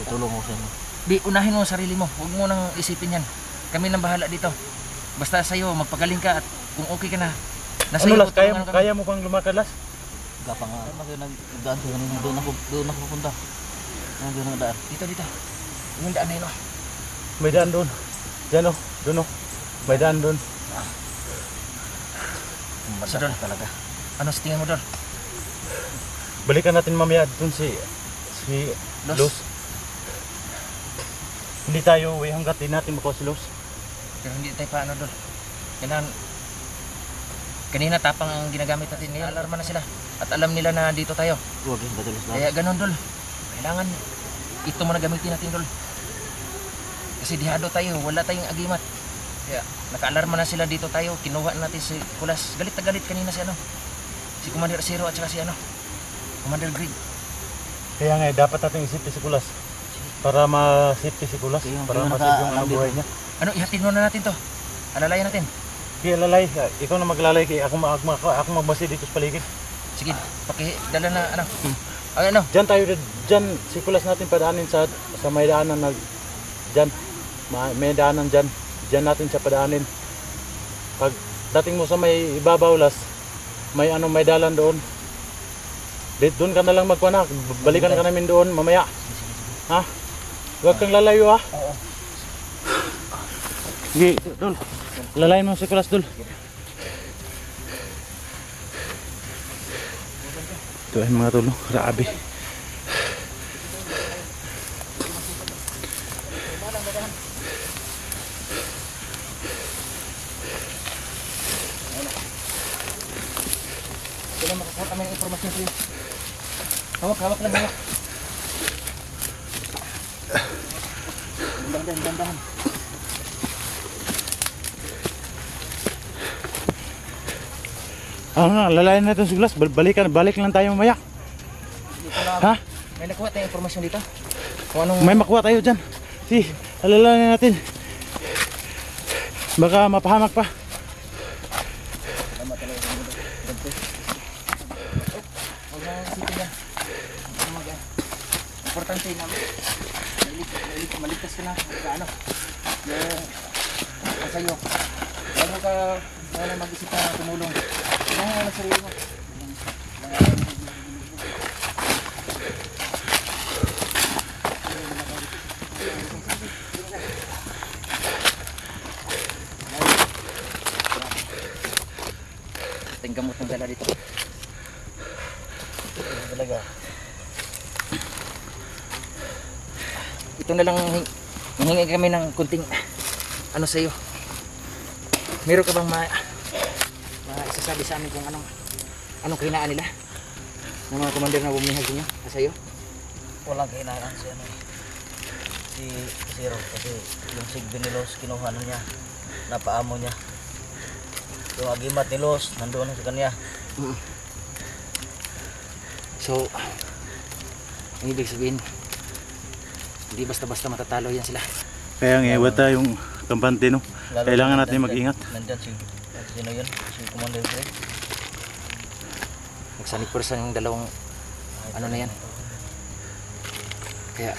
tutulong ko sa inyo. Di, unahin mo ang sarili mo. Huwag mo nang isipin yan. Kami nang bahala dito. Basta sa'yo, magpagaling ka at kung okay ka na. Nasa Ano iyo, Las, kaya mo pang lumakad Las? Gapa nga, nagdaan ko kanina, doon ako pupunta. Doon ang daan. Dito. Yung daan na yun, oh. May daan doon. Diyan oh, doon oh. May daan doon. So, Dol, Talaga. ano sa tingin mo, Dol? Balikan natin mamaya doon si Los. Hindi tayo uwi hanggat di natin makuha si Los. Pero hindi tayo paano, Dol. Kailangan, kanina tapang ang ginagamit natin. Ngayon, alarma na sila. At alam nila na dito tayo. Huwag yung badalas lang. Kaya ganun, Dol. Kailangan, ito muna gamitin natin, Dol. Kasi dihado tayo, wala tayong agimat. Kaya naka-alarma na sila dito tayo. Kinuha natin si Kulas. Galit na galit kanina si si Commander Zero at saka si Commander Greg. Kaya nga dapat natin isipin si Kulas. Para ma-safety si Kulas. Para ma-save yung buhay niya. Ano, ihatid muna natin to. Alalayan natin. Kaya lalay, ikaw na maglalay. Kaya ako magbasi dito sa paligid. Sige, pakidala na Ay, Diyan tayo, diyan si Kulas natin padaanin sa may daanan na diyan. May daanan diyan. Diyan natin siya padaanin. Pag dating mo sa may ibabaw Las, may dalan doon. Doon ka na lang magkuha. Balikan ka namin doon mamaya. Ha? Huwag kang lalayo ha. Oo. Sige, Dol. Lalayin mo si Kulas, Dol. Ito ay mga tulong. Grabe. Kailan makakuha kami ng informasyon sa'yo. Hawak lang. Dandahan. Lalayin natin si Kulas. Balik lang tayo mamaya. Ha? May nakuha tayong informasyon dito. Kung anong... May makuha tayo dyan. Sige, alalayan natin. Baka mapahamak pa. Huwag na isipin yan. Importante na maligtas ka na. Yung sa'yo. Huwag mo ka mag-isip na tumulong. Kailangan mo na sarili mo. Ating gamot ng dala dito. Talaga. Ito na lang hingi kami ng kunting sa iyo. Meron ka bang isasabi sa amin kung anong kahinaan nila ng mga commander na bumihag niyo sa iyo? Walang kahinaan si Zero kasi yung sigbi ni Los kinuha na niya, napaamo niya. Yung agimat ni Los nandoon sa kanya. So, ang ibig sabihin, hindi basta-basta matatalo yan sila. Kaya nga, iwa tayong kampante, no? Kailangan natin mag-ingat. Nandyan sino yun? Si Commander Greg. Magsanipursan yung dalawang na yan. Kaya,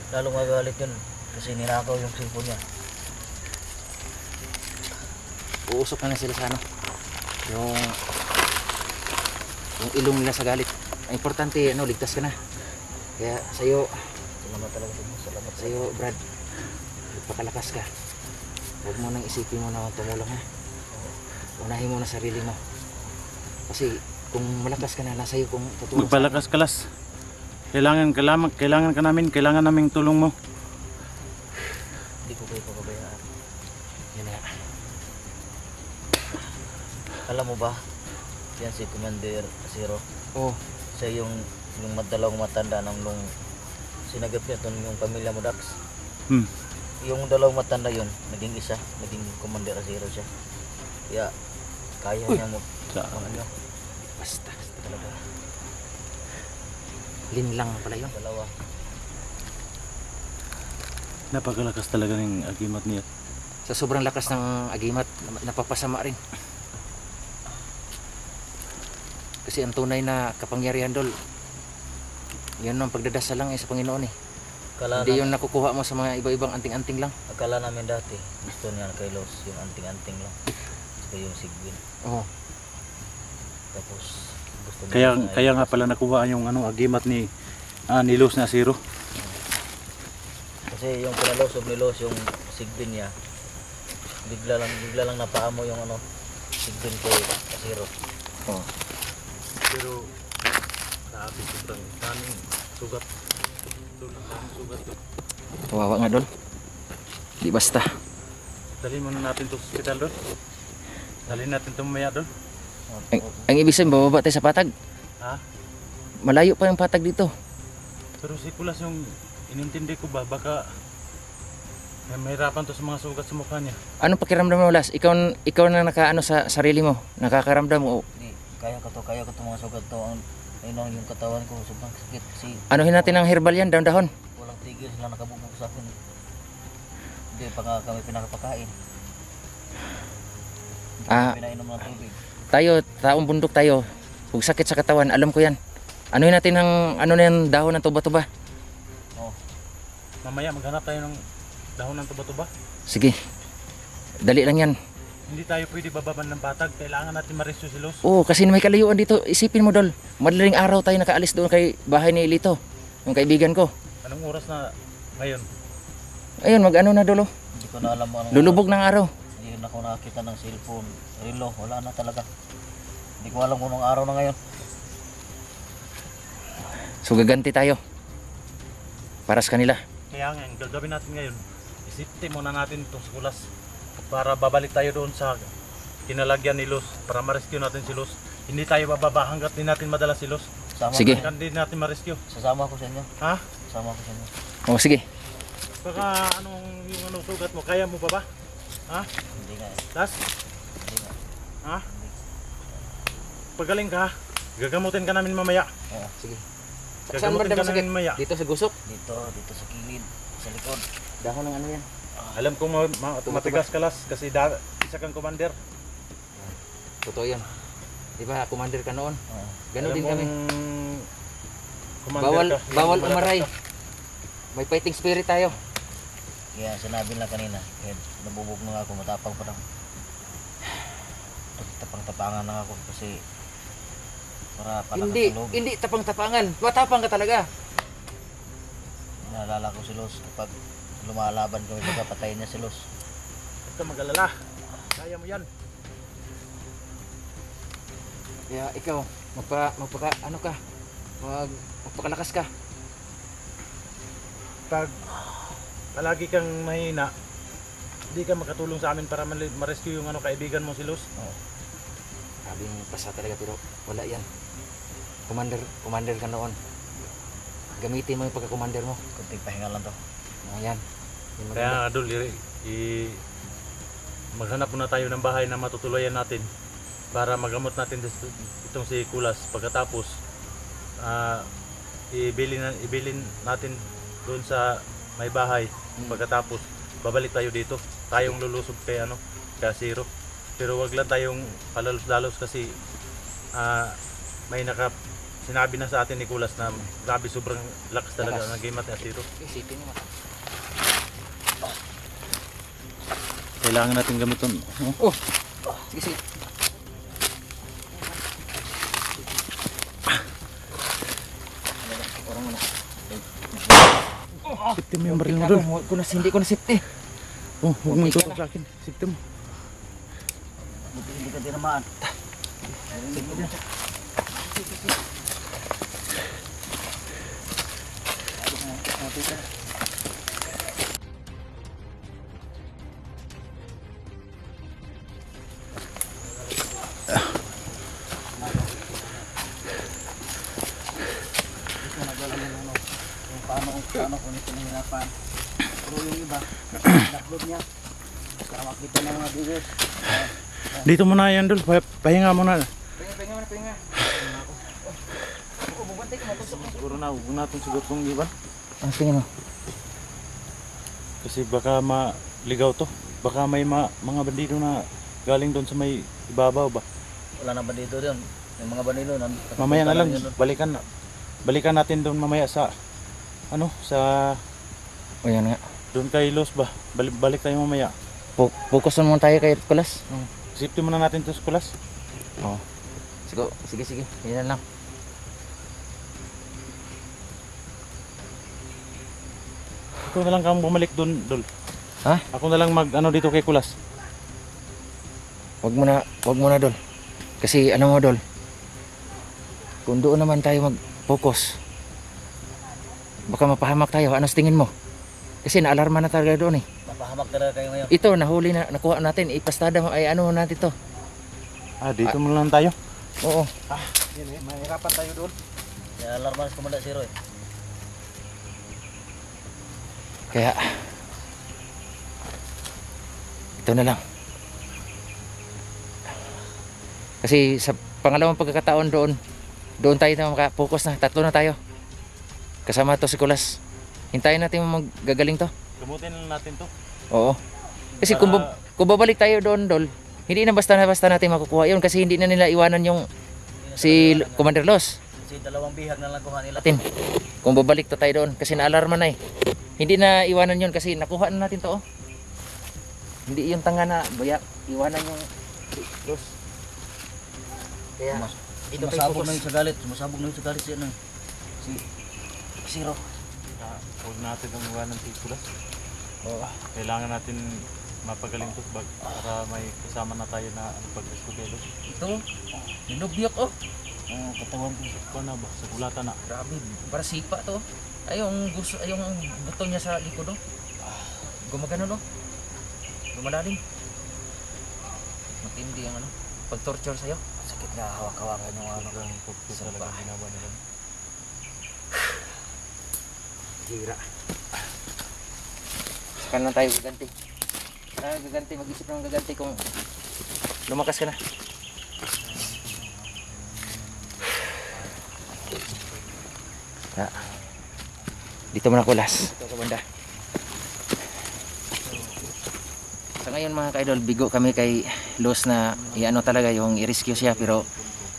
Lalong magalit yun kasi ninakaw yung cellphone niya. uusok na sila sa yung ilong nila sa galit. Ang importante, ligtas ka na. Kaya sa'yo, Salamat talaga sa inyo. Salamat sa sa'yo Brad, magpakalakas ka. Huwag mo nang isipin mo na tumulong ha. Unahin mo na sarili mo. Kasi kung malakas ka na, nasa iyo kung tutulong. Magpalakas Kalas. Kailangan ka namin, kailangan naming tulong mo. Hindi ko kayo pababayaan. Yan na. Alam mo ba, yan si Commander Zero. Oh, Siya yung dalawang matanda nung sinagap niya yung pamilya mo, Dax. Yung dalawang matanda yun, naging Commander Zero siya. Kaya kaya niya mo basta talaga. Linlang pala yun. Dalawa. Napakalakas talaga ng agimat niya. Sa sobrang lakas ng agimat, napapasama rin. Kasi ang tunay na kapangyarihan, Dol, yun ang pagdadasal lang sa Panginoon . Akala, Hindi yung nakukuha mo sa mga iba-ibang anting-anting lang. akala namin dati, gusto niya kay Los yung anting-anting lang. Gusto yung sigbin. Oo. Tapos gusto niya Kaya nga pala nakuha yung agimat ni Los na Asiro. kasi yung pinalosob ni Los yung sigbin niya. Bigla lang napaamo yung sigbin kay Asiro. Oo. Pero grabe, sobrang daming sugat. Sobrang daming sugat. Kawawa nga Dol. Di basta. Dalhin muna natin to sa hospital doon. Dalhin natin to mamaya doon. Ang ibig sabihin, bababa tayo sa patag. Ha? Malayo pa yung patag dito. Pero si Kulas yung inintindi ko ba, baka mahirapan to sa mga sugat sa mukha niya. Anong pakiramdam mo, Las? Ikaw na nakaano sa sarili mo? Nakakaramdam mo? Hindi, kaya ko to mga sugat to. Yung katawan ko sobrang sakit kasi Anuhin natin ang herbal yan, dahon-dahon. walang tigil sila nakabubog sa akin. Hindi pa nga kami pinakapakain. Hindi Ah. kami pinainom ng tubig. Tayo, taong bundok tayo. Kung sakit sa katawan, alam ko yan. Anuhin natin ang ano na yan, dahon ng tuba-tuba. Oh, Mamaya maghanap tayo ng dahon ng tuba-tuba. Sige. Dali lang yan. Hindi tayo pwede bababan ng patag. Kailangan natin ma-rescue si Los. Oo, kasi may kalayuan dito. Isipin mo, Dol. Madaling araw tayo nakaalis doon kay bahay ni Lito. Yung kaibigan ko. Anong oras na ngayon? Ayun, mag-ano na, Dolo. hindi ko na alam anong Lulubog ng araw. Hindi na ako nakakita ng cellphone, relo, wala na talaga. Hindi ko alam kung anong araw na ngayon. So, gaganti tayo. Para sa kanila. Kaya nga, ang gagawin natin ngayon, isipin muna natin itong si Kulas para babalik tayo doon sa kinalagyan ni Los para ma-rescue natin si Los. Hindi tayo bababa hanggat di natin madala si Los. Sige. Hanggat di natin ma-rescue. Sasama ko sa inyo. Ha? Sasama ko sa inyo. O, sige. Baka yung sugat mo, kaya mo pa ba? Ha? Hindi nga eh. Tas? Hindi nga. Ha? Pagaling ka, gagamutin ka namin mamaya. Oo, sige. Gagamutin ka namin mamaya. Dito sa gusok. Dito sa kilid, sa likod. Dahon ng ano yan. Alam ko matigas ka Las kasi isa kang commander. Totoo yan. Di ba, commander ka noon? Oo. Ganun Alam din kami. mong commander ka. Bawal Malakas umaray. ka. May fighting spirit tayo. Kaya sinabi nila kanina, nabubog na nga ako, matapang pa lang. Tapang-tapangan na ako kasi para Hindi, nakatulog. hindi tapang-tapangan. Matapang ka talaga. Naalala ko si Los kapag lumalaban kami, baga patayin niya si Los. Huwag ka mag-alala. Kaya mo yan. Kaya ikaw, magpakalakas ka. Pag palagi kang mahina, hindi ka makatulong sa amin para ma-rescue yung kaibigan mo si Los. Sabi yung pasa talaga pero wala yan. Commander ka noon. Gamitin mo yung pagka-commander mo. Kunting pahinga lang to. Ayan. Yan Kaya maganda. Adol, maghanap muna tayo ng bahay na matutuluyan natin para magamot natin itong si Kulas. Pagkatapos, ibilin natin doon sa may bahay. Pagkatapos, babalik tayo dito. Tayong lulusob kay Asiro. Pero wag lang tayong palalos-lalos kasi may sinabi na sa atin ni Kulas na grabe sobrang lakas talaga Lakas. ng game at Asiro. Isipin mo. Kailangan natin gamitin. Oh! Sige, sige. Orang muna. Siptim yung baril mo Ikaw, doon. hindi ko nasipte. Oh, huwag mo Okay ka itutok sa akin. Siptim mo. Buti hindi ka tinamaan. Paano ko nito nahirapan. Pero yung iba, upload niya. Para makita ng mga viewers. Dito muna yan, Dol. Pahinga muna. Pahinga. Oh, bubantay ka, matusok mo. Siguro na, huwag natin siguro kung iban. Ang tingin mo? Kasi baka maligaw to. Baka may mga bandido na galing doon sa may ibabaw ba. Wala na ba dito doon? May mga banilo. Mamaya na lang, balikan natin doon mamaya sa O yan nga. Doon kay Los ba? Balik tayo mamaya. Focus muna tayo kay Kulas. Safety muna natin to sa Kulas. Oo. Sige. Yan lang. Ako na lang kang bumalik doon, Dol. Ha? Ako na lang dito kay Kulas. Wag mo na, Dol. Kasi alam mo, Dol, kung doon naman tayo mag-focus, baka mapahamak tayo. Ano sa tingin mo? Kasi naalarma na talaga doon eh. Mapahamak talaga kayo ngayon. Ito, nahuli na, nakuha natin. Ipastada mo, ay ano natin to. Dito muna lang tayo. Oo. Yan eh, mahirapan tayo doon. Yan alarman sa Komanda Zero eh. Kaya, ito na lang. Kasi sa pangalawang pagkakataon doon tayo na makapokus na. 3 na tayo. Kasama to si Kulas. Hintayin natin maggagaling to. Gamutin lang natin to. Oo. Kasi kung babalik tayo doon, Dol, hindi na basta natin makukuha yun kasi hindi na nila iwanan yung si Commander Los. Kasi 2 bihag na lang kuha nila. Kung babalik to tayo doon kasi naalarma na eh. Hindi na iwanan yun kasi nakuha na natin to. Hindi yung tanga na iwanan yung Los. Kaya ito tayo Sumasabog focus. na yung sa galit siya na. Si Zero. Huwag natin ang iwanan si Kulas. Oo. Kailangan natin mapagaling to para may kasama na tayo na pag-rescue kayo. Ito, ninubyok oh. Katawan ko na ba? Sa kulata na. Grabe, para sipa to. Ay yung buto niya sa likod oh. Gumagano no. Lumalalim. Matindi ang pag-torture sa'yo. Sakit na hawak-hawakan yung ano. Ang pagkusa talaga ginawa nila. Hira. Saka lang tayo gaganti. Gaganti, mag-isip ng gaganti kung lumakas ka na. Dito muna Kulas. Dito ka banda. Sa ngayon mga ka-idol, bigo kami kay Los na iano talaga yung i-rescue siya pero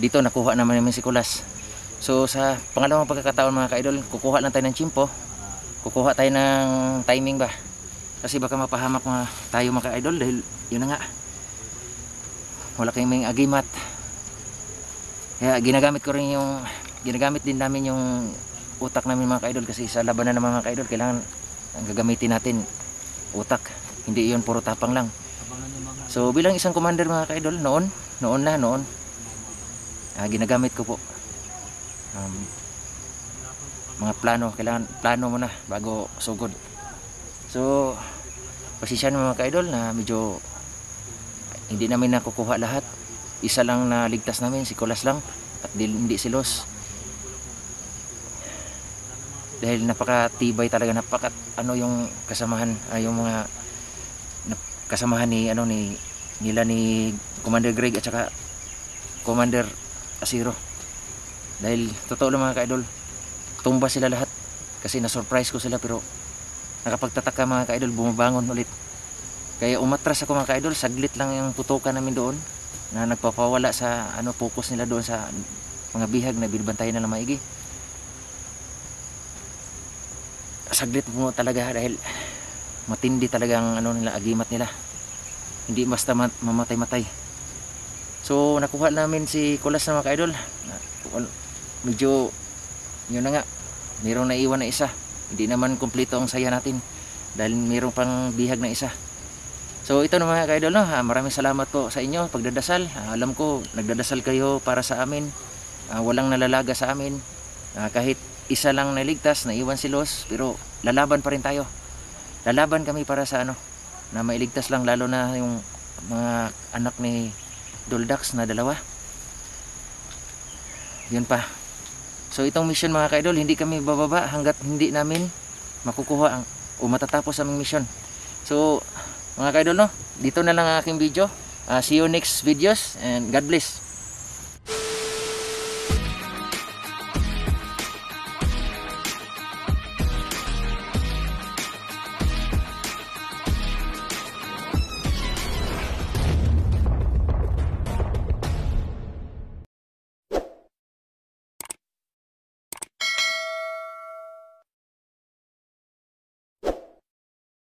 dito nakuha naman namin si Kulas. So sa pangalawang pagkakataon mga ka-idol, kukuha lang tayo ng chimpo. Kukuha tayo ng timing ba? Kasi baka mapahamak tayo mga ka-idol dahil yun na nga. Wala kaming agimat. Kaya ginagamit din namin yung utak namin mga ka-idol kasi sa labanan ng mga ka-idol kailangan ang gagamitin natin utak. Hindi yun puro tapang lang. So bilang isang commander mga ka-idol noon ginagamit ko po mga plano. Kailangan plano muna bago sugod. So pasensya na mga ka-idol na medyo hindi namin nakukuha lahat. Isa lang na ligtas namin, si Kulas lang at hindi si Los. Dahil napakatibay talaga, yung kasamahan, yung mga kasamahan nila ni Commander Greg at saka Commander Asiro. Dahil totoo lang mga ka-idol, tumba sila lahat kasi na-surprise ko sila pero nakapagtataka mga ka-idol, bumabangon ulit. Kaya umatras ako mga ka-idol, saglit lang yung putukan namin doon na nagpapawala sa focus nila doon sa mga bihag na binabantayan nila maigi. Saglit mo talaga dahil matindi talagang agimat nila. Hindi basta mamatay-matay. So nakuha namin si Kulas na mga ka-idol. Medyo yun na nga, mayroong naiwan na isa. Hindi naman kumpleto ang saya natin dahil mayroong pang bihag na isa. So ito na mga ka-idol, maraming salamat po sa inyo pagdadasal. Alam ko nagdadasal kayo para sa amin. Walang nalalaga sa amin. Kahit isa lang naligtas, naiwan si Los, pero lalaban pa rin tayo. Lalaban kami para sa na mailigtas lang, lalo na yung mga anak ni Doldax na 2. Yun pa. So itong mission mga ka-idol, hindi kami bababa hanggat hindi namin makukuha o matatapos aming mission. So mga ka-idol, dito na lang ang aking video. See you next videos and God bless.